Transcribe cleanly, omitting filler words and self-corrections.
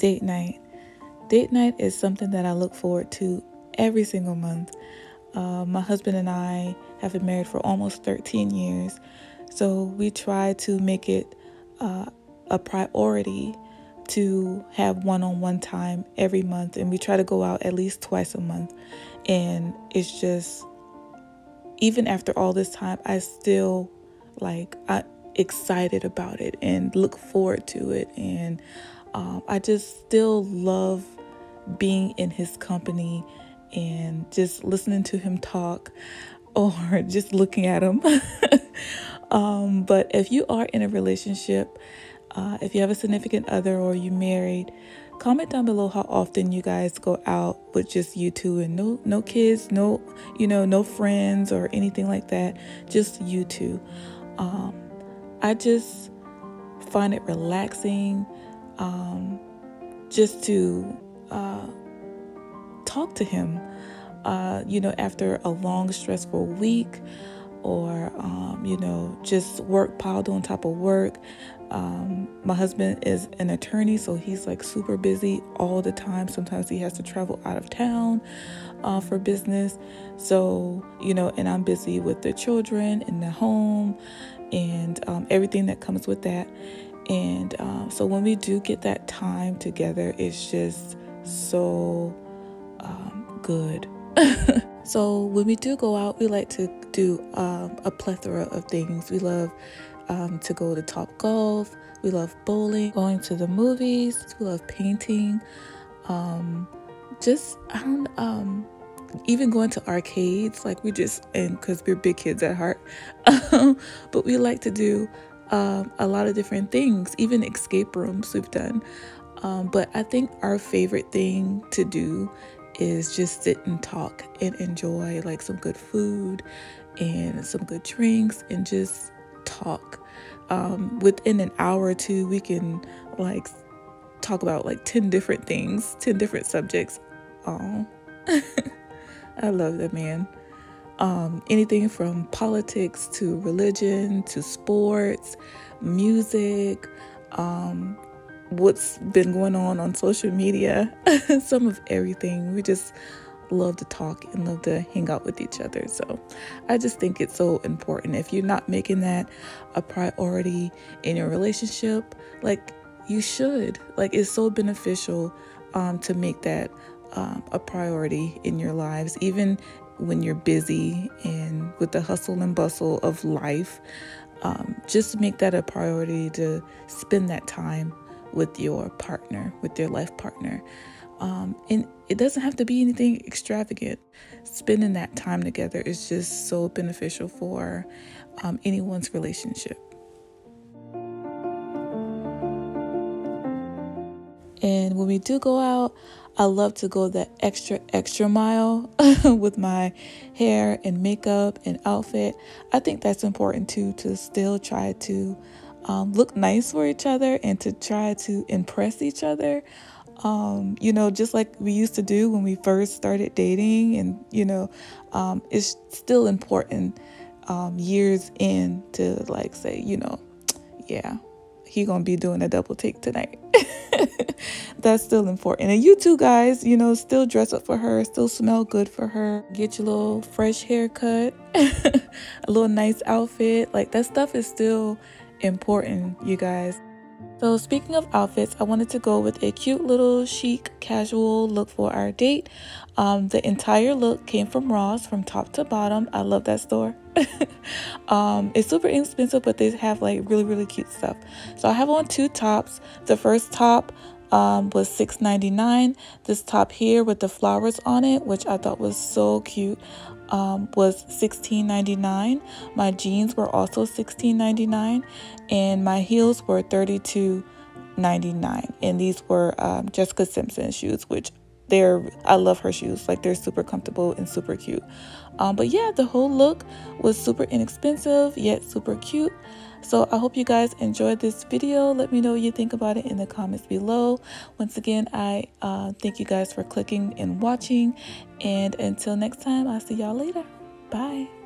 Date night. Date night is something that I look forward to every single month. My husband and I have been married for almost 13 years, so we try to make it a priority to have one-on-one time every month, and we try to go out at least twice a month. And it's just, even after all this time, I still I'm excited about it and look forward to it, and I just still love being in his company and just listening to him talk or just looking at him. But if you are in a relationship, if you have a significant other or you married, comment down below how often you guys go out with just you two and no kids, no friends or anything like that, just you two. I just find it relaxing just to talk to him, after a long, stressful week, or, just work piled on top of work. My husband is an attorney, so he's super busy all the time. Sometimes he has to travel out of town for business. So, and I'm busy with the children in the home and everything that comes with that. And so when we do get that time together, it's just so good. So when we do go out, we like to do a plethora of things. We love to go to Topgolf. We love bowling, going to the movies. We love painting. Even going to arcades. Because we're big kids at heart. But we like to do a lot of different things, even escape rooms we've done. But I think our favorite thing to do is just sit and talk and enjoy some good food and some good drinks and just talk. Within an hour or two, we can talk about 10 different things, 10 different subjects. Oh, I love that man. Anything from politics to religion to sports, music, what's been going on social media, some of everything. We just love to talk and love to hang out with each other. So I just think it's so important. If you're not making that a priority in your relationship, you should. It's so beneficial to make that a priority in your lives, even when you're busy and with the hustle and bustle of life. Just make that a priority to spend that time with your partner, with your life partner. And it doesn't have to be anything extravagant. Spending that time together is just so beneficial for anyone's relationship. And when we do go out, I love to go that extra mile with my hair and makeup and outfit. I think that's important too, to still try to look nice for each other and to try to impress each other. Just like we used to do when we first started dating. And, it's still important years in to say, yeah, he gonna be doing a double take tonight. That's still important. And you too, guys, still dress up for her, still smell good for her, get your little fresh haircut, a little nice outfit. That stuff is still important, you guys. So speaking of outfits, I wanted to go with a cute little chic casual look for our date. The entire look came from Ross, from top to bottom. I love that store. It's super inexpensive, but they have really, really cute stuff. So I have on two tops. The first top was $6.99. This top here with the flowers on it, which I thought was so cute, was $16.99. My jeans were also $16.99, and my heels were $32.99. And these were Jessica Simpson shoes, which I love her shoes. They're super comfortable and super cute. But yeah, the whole look was super inexpensive yet super cute. So I hope you guys enjoyed this video. Let me know what you think about it in the comments below. Once again, I thank you guys for clicking and watching. And until next time, I'll see y'all later. Bye.